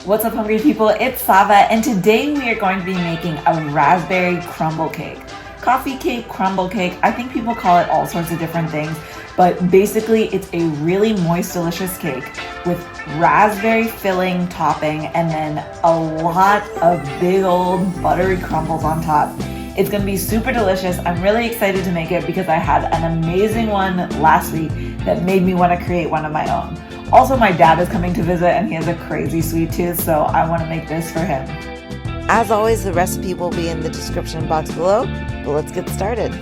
What's up, hungry people? It's Sava, and today we are going to be making a raspberry crumble cake. Coffee cake, crumble cake, I think people call it all sorts of different things, but basically it's a really moist, delicious cake with raspberry filling topping and then a lot of big old buttery crumbles on top. It's going to be super delicious. I'm really excited to make it because I had an amazing one last week that made me want to create one of my own. Also, my dad is coming to visit and he has a crazy sweet tooth, so I want to make this for him. As always, the recipe will be in the description box below, but let's get started.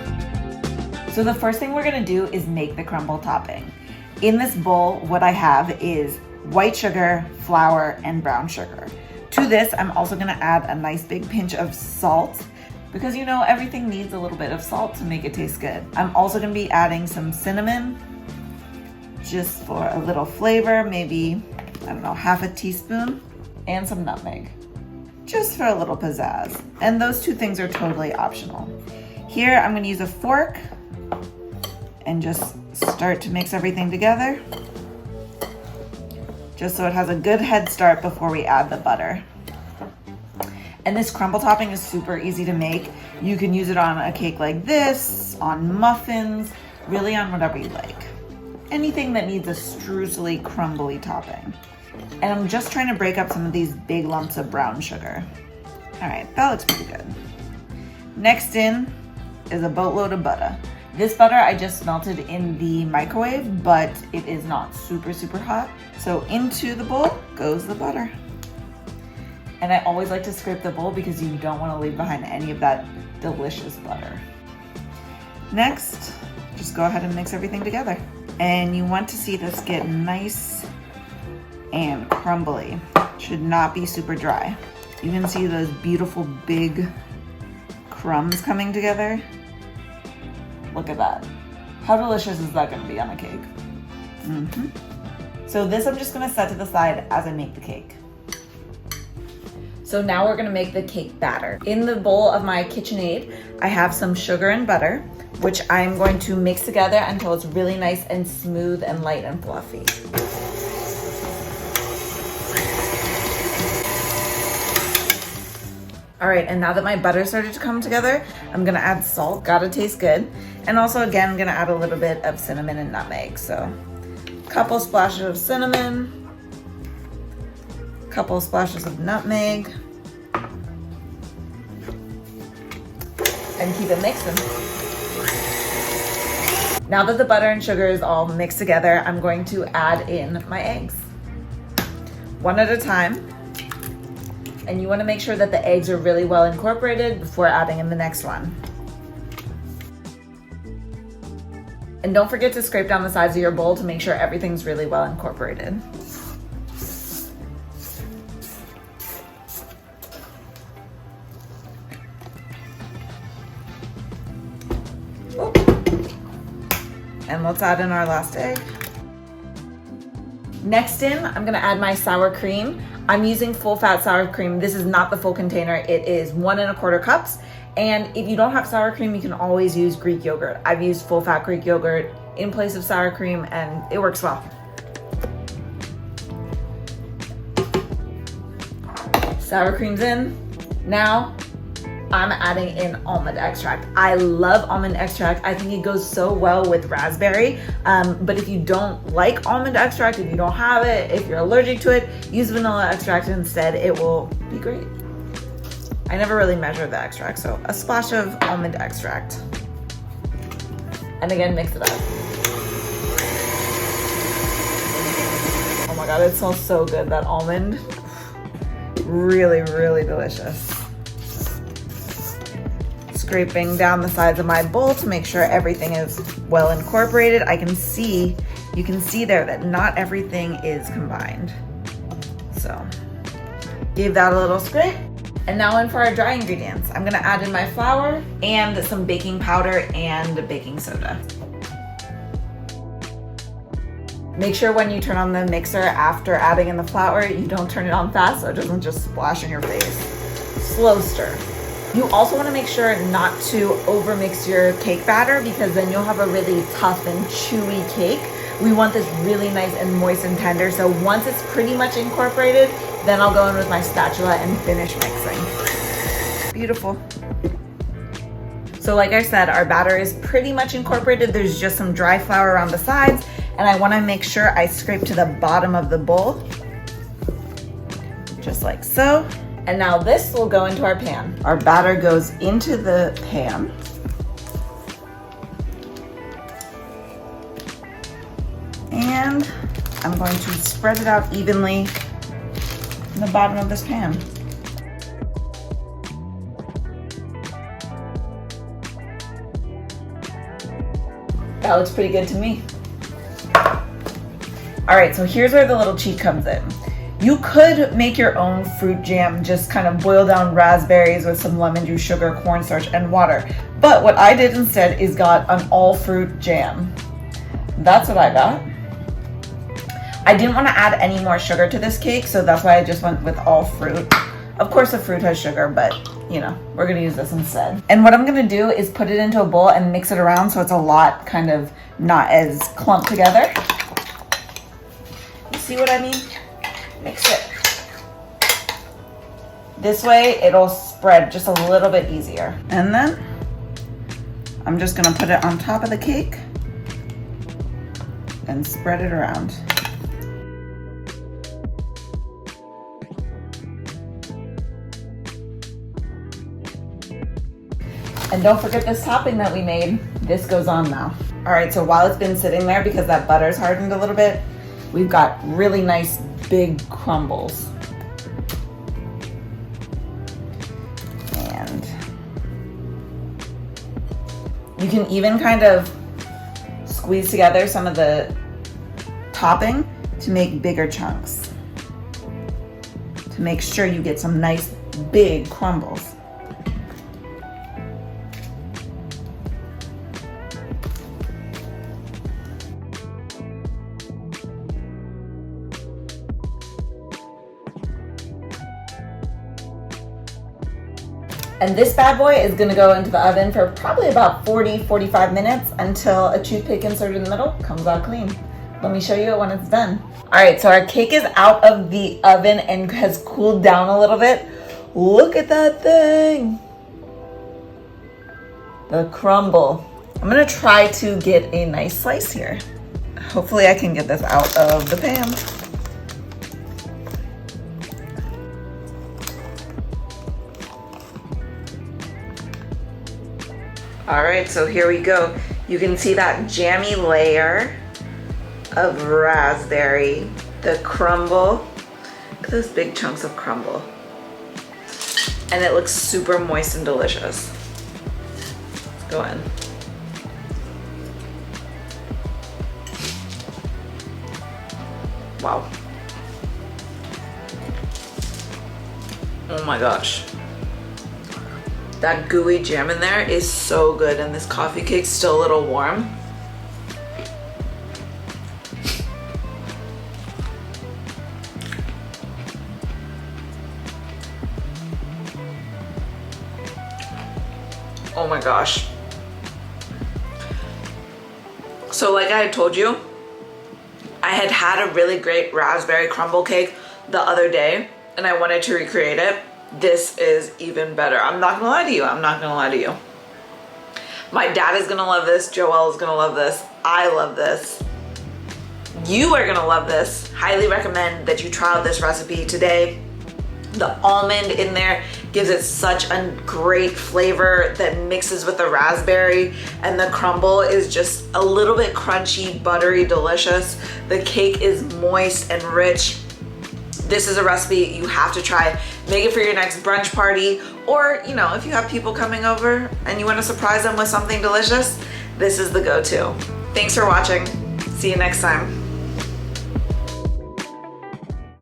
So the first thing we're going to do is make the crumble topping. In this bowl, what I have is white sugar, flour, and brown sugar. To this, I'm also going to add a nice big pinch of salt because you know everything needs a little bit of salt to make it taste good. I'm also going to be adding some cinnamon, just for a little flavor, maybe, I don't know, half a teaspoon, and some nutmeg, just for a little pizzazz. And those two things are totally optional. Here, I'm gonna use a fork and just start to mix everything together, just so it has a good head start before we add the butter. And this crumble topping is super easy to make. You can use it on a cake like this, on muffins, really on whatever you like. Anything that needs a streusely, crumbly topping. And I'm just trying to break up some of these big lumps of brown sugar. All right, that looks pretty good. Next in is a boatload of butter. This butter I just melted in the microwave, but it is not super, super hot. So into the bowl goes the butter. And I always like to scrape the bowl because you don't want to leave behind any of that delicious butter. Next, just go ahead and mix everything together. And you want to see this get nice and crumbly. Should not be super dry. You can see those beautiful big crumbs coming together. Look at that. How delicious is that going to be on a cake? So this I'm just going to set to the side as I make the cake. So now we're going to make the cake batter. In the bowl of my KitchenAid, I have some sugar and butter, which I'm going to mix together until it's really nice and smooth and light and fluffy. All right, and now that my butter started to come together, I'm gonna add salt, gotta taste good. And also again, I'm gonna add a little bit of cinnamon and nutmeg. So a couple splashes of cinnamon, a couple splashes of nutmeg, and keep it mixing. Now that the butter and sugar is all mixed together, I'm going to add in my eggs. One at a time. And you want to make sure that the eggs are really well incorporated before adding in the next one. And don't forget to scrape down the sides of your bowl to make sure everything's really well incorporated. And let's add in our last egg. Next in, I'm gonna add my sour cream. I'm using full fat sour cream. This is not the full container. It is 1 1/4 cups. And if you don't have sour cream, you can always use Greek yogurt. I've used full fat Greek yogurt in place of sour cream and it works well. Sour cream's in. Now, I'm adding in almond extract. I love almond extract. I think it goes so well with raspberry. But if you don't like almond extract, if you don't have it, if you're allergic to it, use vanilla extract instead. It will be great. I never really measure the extract, so a splash of almond extract. And again, mix it up. Oh my God, it smells so good, that almond. Really, really delicious. Scraping down the sides of my bowl to make sure everything is well incorporated. You can see there that not everything is combined. So, give that a little scrape. And now in for our dry ingredients. I'm gonna add in my flour and some baking powder and baking soda. Make sure when you turn on the mixer after adding in the flour, you don't turn it on fast so it doesn't just splash in your face. Slow stir. You also want to make sure not to overmix your cake batter because then you'll have a really tough and chewy cake. We want this really nice and moist and tender. So once it's pretty much incorporated, then I'll go in with my spatula and finish mixing. Beautiful. So like I said, our batter is pretty much incorporated. There's just some dry flour around the sides, and I want to make sure I scrape to the bottom of the bowl, just like so. And now this will go into our pan. Our batter goes into the pan. And I'm going to spread it out evenly in the bottom of this pan. That looks pretty good to me. All right, so here's where the little cheat comes in. You could make your own fruit jam, just kind of boil down raspberries with some lemon juice, sugar, cornstarch, and water. But what I did instead is got an all fruit jam. That's what I got. I didn't want to add any more sugar to this cake, so that's why I just went with all fruit. Of course, the fruit has sugar, but you know, we're gonna use this instead. And what I'm gonna do is put it into a bowl and mix it around so it's a lot kind of not as clumped together. You see what I mean? Mix it. This way it'll spread just a little bit easier. And then I'm just gonna put it on top of the cake and spread it around. And don't forget this topping that we made. This goes on now. All right, so while it's been sitting there, because that butter's hardened a little bit, we've got really nice big crumbles. And you can even kind of squeeze together some of the topping to make bigger chunks, to make sure you get some nice big crumbles. And this bad boy is gonna go into the oven for probably about 40-45 minutes until a toothpick inserted in the middle comes out clean. Let me show you it when it's done. All right, so our cake is out of the oven and has cooled down a little bit. Look at that thing. The crumble. I'm gonna try to get a nice slice here. Hopefully I can get this out of the pan. All right, so here we go. You can see that jammy layer of raspberry, the crumble. Look at those big chunks of crumble. And it looks super moist and delicious. Let's go in. Wow. Oh my gosh. That gooey jam in there is so good, and this coffee cake's still a little warm. Oh my gosh. So like I had told you, I had a really great raspberry crumble cake the other day, and I wanted to recreate it. This is even better. I'm not gonna lie to you. I'm not gonna lie to you. My dad is gonna love this. Joelle is gonna love this. I love this. You are gonna love this. Highly recommend that you try out this recipe today. The almond in there gives it such a great flavor that mixes with the raspberry, and the crumble is just a little bit crunchy, buttery, delicious. The cake is moist and rich. This is a recipe you have to try. Make it for your next brunch party, or you know, if you have people coming over and you want to surprise them with something delicious, this is the go-to. Thanks for watching. See you next time.